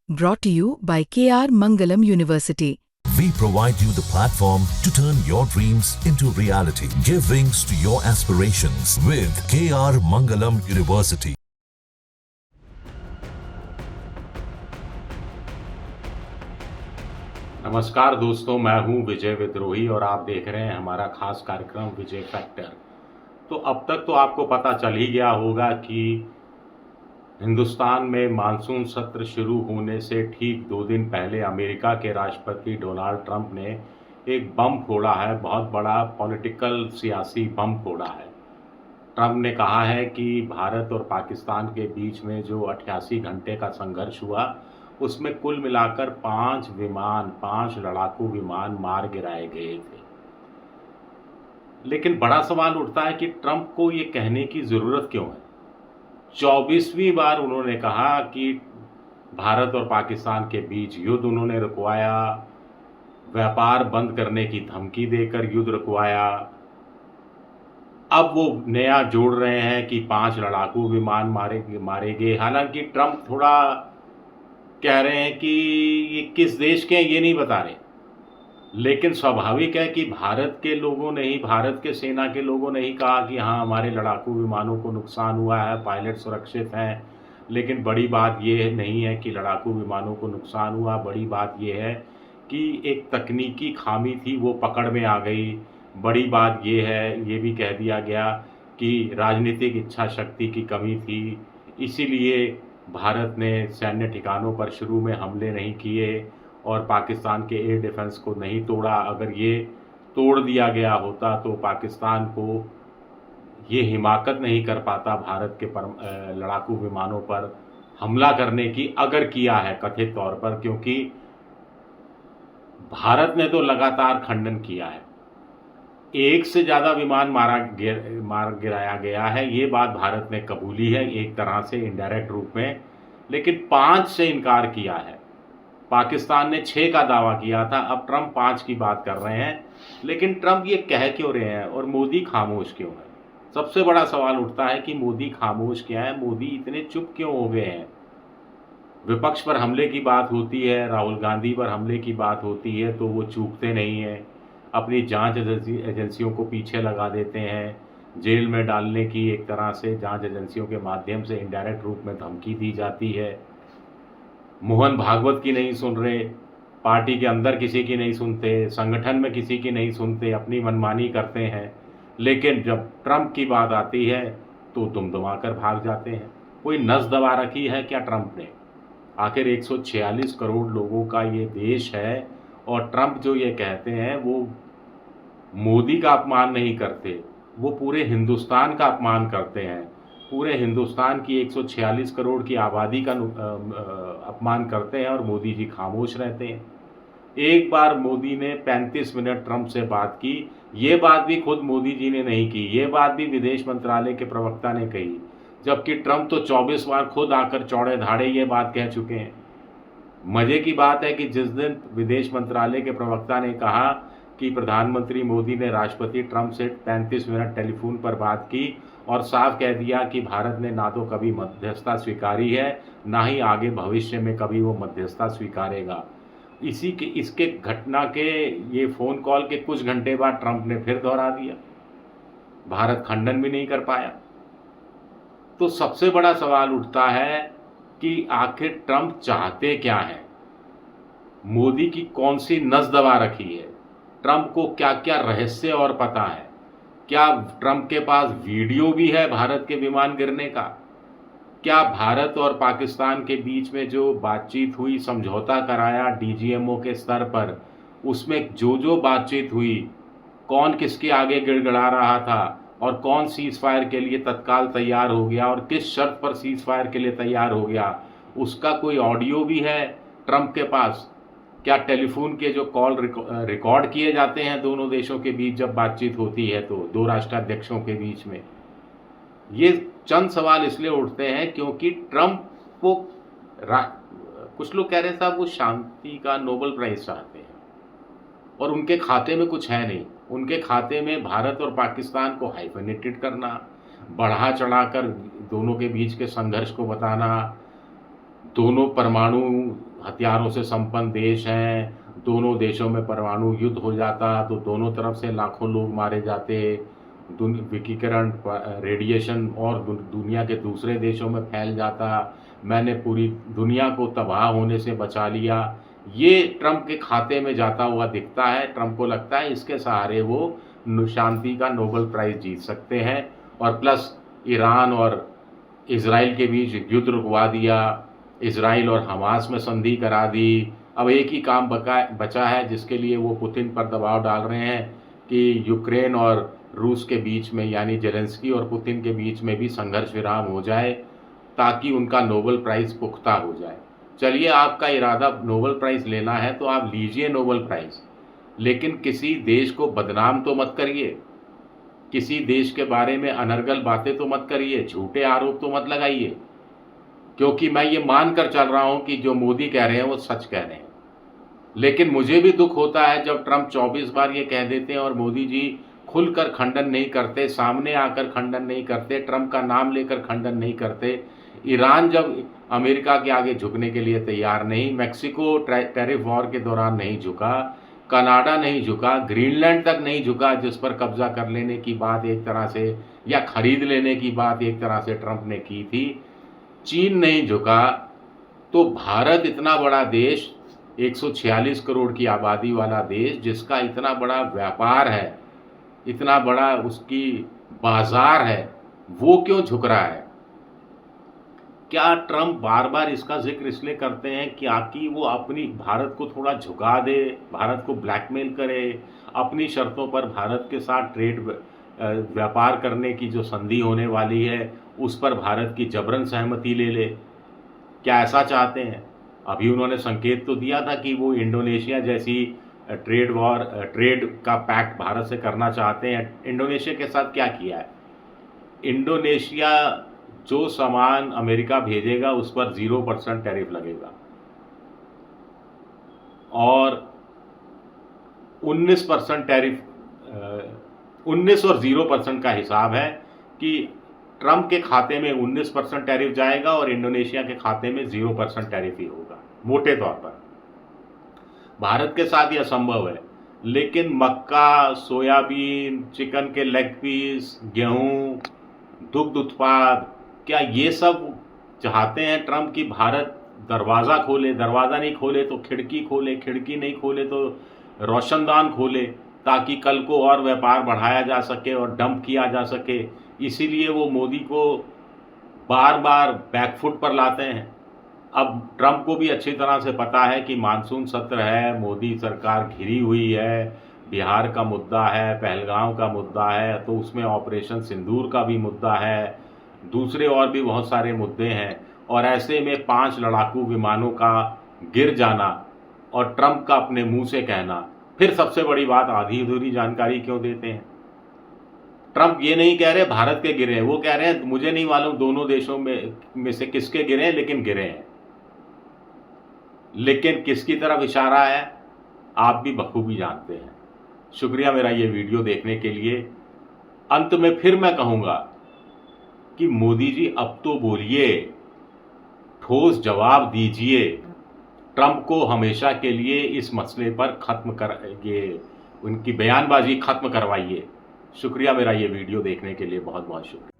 Brought to you by KR Mangalam University. We provide you the platform to turn your dreams into reality. Give wings to your aspirations with KR Mangalam University. नमस्कार दोस्तों, मैं हूं विजय विद्रोही और आप देख रहे हैं हमारा खास कार्यक्रम विजय फैक्टर। तो अब तक तो आपको पता चल ही गया होगा कि हिंदुस्तान में मानसून सत्र शुरू होने से ठीक 2 दिन पहले अमेरिका के राष्ट्रपति डोनाल्ड ट्रंप ने एक बम फोड़ा है, बहुत बड़ा पॉलिटिकल सियासी बम फोड़ा है। ट्रंप ने कहा है कि भारत और पाकिस्तान के बीच में जो 88 घंटे का संघर्ष हुआ उसमें कुल मिलाकर 5 लड़ाकू विमान मार गिराए गए थे। लेकिन बड़ा सवाल उठता है कि ट्रंप को ये कहने की ज़रूरत क्यों है। 24वीं बार उन्होंने कहा कि भारत और पाकिस्तान के बीच युद्ध उन्होंने रुकवाया, व्यापार बंद करने की धमकी देकर युद्ध रुकवाया। अब वो नया जोड़ रहे हैं कि 5 लड़ाकू विमान मारे गए। हालांकि ट्रंप थोड़ा कह रहे हैं कि ये किस देश के हैं ये नहीं बता रहे, लेकिन स्वाभाविक है कि भारत के लोगों ने ही, भारत के सेना के लोगों ने ही कहा कि हाँ हमारे लड़ाकू विमानों को नुकसान हुआ है, पायलट सुरक्षित हैं। लेकिन बड़ी बात ये नहीं है कि लड़ाकू विमानों को नुकसान हुआ, बड़ी बात ये है कि एक तकनीकी खामी थी वो पकड़ में आ गई। बड़ी बात ये है, ये भी कह दिया गया कि राजनीतिक इच्छा शक्ति की कमी थी, इसीलिए भारत ने सैन्य ठिकानों पर शुरू में हमले नहीं किए और पाकिस्तान के एयर डिफेंस को नहीं तोड़ा। अगर ये तोड़ दिया गया होता तो पाकिस्तान को ये हिमाकत नहीं कर पाता भारत के लड़ाकू विमानों पर हमला करने की, अगर किया है कथित तौर पर, क्योंकि भारत ने तो लगातार खंडन किया है। 1 से ज़्यादा विमान मार गिराया गया है, ये बात भारत ने कबूली है एक तरह से इनडायरेक्ट रूप में, लेकिन 5 से इनकार किया है। पाकिस्तान ने 6 का दावा किया था, अब ट्रंप 5 की बात कर रहे हैं। लेकिन ट्रंप ये कह क्यों रहे हैं और मोदी खामोश क्यों है? सबसे बड़ा सवाल उठता है कि मोदी खामोश क्या है, मोदी इतने चुप क्यों हो गए हैं। विपक्ष पर हमले की बात होती है, राहुल गांधी पर हमले की बात होती है तो वो चूकते नहीं हैं, अपनी जांच एजेंसियों को पीछे लगा देते हैं, जेल में डालने की एक तरह से जांच एजेंसियों के माध्यम से इनडायरेक्ट रूप में धमकी दी जाती है। मोहन भागवत की नहीं सुन रहे, पार्टी के अंदर किसी की नहीं सुनते, संगठन में किसी की नहीं सुनते, अपनी मनमानी करते हैं। लेकिन जब ट्रंप की बात आती है तो दुमदुमा कर भाग जाते हैं। कोई नस दबा रखी है क्या ट्रंप ने? आखिर 146 करोड़ लोगों का ये देश है और ट्रंप जो ये कहते हैं वो मोदी का अपमान नहीं करते, वो पूरे हिंदुस्तान का अपमान करते हैं। पूरे हिंदुस्तान की 146 करोड़ की आबादी का अपमान करते हैं और मोदी जी खामोश रहते हैं। एक बार मोदी ने 35 मिनट ट्रंप से बात की, ये बात भी खुद मोदी जी ने नहीं की, ये बात भी विदेश मंत्रालय के प्रवक्ता ने कही, जबकि ट्रंप तो 24 बार खुद आकर चौड़े धाड़े ये बात कह चुके हैं। मज़े की बात है कि जिस दिन विदेश मंत्रालय के प्रवक्ता ने कहा कि प्रधानमंत्री मोदी ने राष्ट्रपति ट्रंप से 35 मिनट टेलीफोन पर बात की और साफ कह दिया कि भारत ने ना तो कभी मध्यस्थता स्वीकारी है, ना ही आगे भविष्य में कभी वो मध्यस्थता स्वीकारेगा। इसके घटना के ये फ़ोन कॉल के कुछ घंटे बाद ट्रंप ने फिर दोहरा दिया, भारत खंडन भी नहीं कर पाया। तो सबसे बड़ा सवाल उठता है कि आखिर ट्रंप चाहते क्या हैं? मोदी की कौन सी नस दबा रखी है? ट्रंप को क्या क्या रहस्य और पता है? क्या ट्रंप के पास वीडियो भी है भारत के विमान गिरने का? क्या भारत और पाकिस्तान के बीच में जो बातचीत हुई, समझौता कराया डीजीएमओ के स्तर पर, उसमें जो बातचीत हुई, कौन किसके आगे गिड़गिड़ा रहा था और कौन सीज़ फायर के लिए तत्काल तैयार हो गया और किस शर्त पर सीज़ फायर के लिए तैयार हो गया, उसका कोई ऑडियो भी है ट्रंप के पास? क्या टेलीफोन के जो कॉल रिकॉर्ड किए जाते हैं दोनों देशों के बीच जब बातचीत होती है तो, 2 राष्ट्राध्यक्षों के बीच में? ये चंद सवाल इसलिए उठते हैं क्योंकि ट्रंप को कुछ लोग कह रहे हैं साहब वो शांति का नोबेल प्राइज़ चाहते हैं और उनके खाते में कुछ है नहीं। उनके खाते में भारत और पाकिस्तान को हाइफेनेटेड करना, बढ़ा चढ़ाकर दोनों के बीच के संघर्ष को बताना, दोनों परमाणु हथियारों से संपन्न देश हैं, दोनों देशों में परमाणु युद्ध हो जाता तो दोनों तरफ से लाखों लोग मारे जाते, विकिरण रेडिएशन और दुनिया के दूसरे देशों में फैल जाता, मैंने पूरी दुनिया को तबाह होने से बचा लिया। ये ट्रंप के खाते में जाता हुआ दिखता है। ट्रंप को लगता है इसके सहारे वो शांति का नोबेल प्राइज़ जीत सकते हैं, और प्लस ईरान और इजराइल के बीच युद्ध रुकवा दिया, इजराइल और हमास में संधि करा दी। अब एक ही काम बचा है जिसके लिए वो पुतिन पर दबाव डाल रहे हैं कि यूक्रेन और रूस के बीच में, यानी जेलेंस्की और पुतिन के बीच में भी संघर्ष विराम हो जाए ताकि उनका नोबेल प्राइज़ पुख्ता हो जाए। चलिए, आपका इरादा नोबेल प्राइज़ लेना है तो आप लीजिए नोबेल प्राइज़, लेकिन किसी देश को बदनाम तो मत करिए, किसी देश के बारे में अनर्गल बातें तो मत करिए, झूठे आरोप तो मत लगाइए, क्योंकि मैं ये मान कर चल रहा हूं कि जो मोदी कह रहे हैं वो सच कह रहे हैं। लेकिन मुझे भी दुख होता है जब ट्रंप 24 बार ये कह देते हैं और मोदी जी खुलकर खंडन नहीं करते, सामने आकर खंडन नहीं करते, ट्रंप का नाम लेकर खंडन नहीं करते। ईरान जब अमेरिका के आगे झुकने के लिए तैयार नहीं, मैक्सिको टैरिफ वॉर के दौरान नहीं झुका, कनाडा नहीं झुका, ग्रीनलैंड तक नहीं झुका जिस पर कब्जा कर लेने की बात एक तरह से, या खरीद लेने की बात एक तरह से ट्रंप ने की थी, चीन नहीं झुका, तो भारत इतना बड़ा देश, 146 करोड़ की आबादी वाला देश, जिसका इतना बड़ा व्यापार है, इतना बड़ा उसकी बाजार है, वो क्यों झुक रहा है? क्या ट्रंप बार बार इसका जिक्र इसलिए करते हैं कि वो अपनी भारत को थोड़ा झुका दे, भारत को ब्लैकमेल करे, अपनी शर्तों पर भारत के साथ ट्रेड व्यापार करने की जो संधि होने वाली है उस पर भारत की जबरन सहमति ले ले? क्या ऐसा चाहते हैं? अभी उन्होंने संकेत तो दिया था कि वो इंडोनेशिया जैसी ट्रेड का पैक्ट भारत से करना चाहते हैं। इंडोनेशिया के साथ क्या किया है? इंडोनेशिया जो सामान अमेरिका भेजेगा उस पर 0% टैरिफ लगेगा, और 19% टैरिफ, 19 और 0% का हिसाब है कि ट्रंप के खाते में 19% टैरिफ जाएगा और इंडोनेशिया के खाते में 0% टैरिफ ही होगा मोटे तौर पर। भारत के साथ यह संभव है, लेकिन मक्का, सोयाबीन, चिकन के लेग पीस, गेहूं, दुग्ध उत्पाद, क्या ये सब चाहते हैं ट्रंप की भारत दरवाज़ा खोले? दरवाज़ा नहीं खोले तो खिड़की खोले, खिड़की नहीं खोले तो रोशनदान खोले, ताकि कल को और व्यापार बढ़ाया जा सके और डंप किया जा सके। इसीलिए वो मोदी को बार बार बैकफुट पर लाते हैं। अब ट्रंप को भी अच्छी तरह से पता है कि मानसून सत्र है, मोदी सरकार घिरी हुई है, बिहार का मुद्दा है, पहलगाम का मुद्दा है, तो उसमें ऑपरेशन सिंदूर का भी मुद्दा है, दूसरे और भी बहुत सारे मुद्दे हैं, और ऐसे में 5 लड़ाकू विमानों का गिर जाना और ट्रंप का अपने मुंह से कहना, फिर सबसे बड़ी बात, आधी अधूरी जानकारी क्यों देते हैं? ट्रंप ये नहीं कह रहे भारत के गिरे हैं, वो कह रहे हैं मुझे नहीं मालूम दोनों देशों में से किसके गिरे हैं, लेकिन गिरे हैं। लेकिन किसकी तरफ इशारा है आप भी बखूबी जानते हैं। शुक्रिया मेरा ये वीडियो देखने के लिए। अंत में फिर मैं कहूँगा कि मोदी जी अब तो बोलिए, ठोस जवाब दीजिए, ट्रंप को हमेशा के लिए इस मसले पर उनकी बयानबाजी खत्म करवाइए। शुक्रिया मेरा ये वीडियो देखने के लिए, बहुत बहुत शुक्रिया।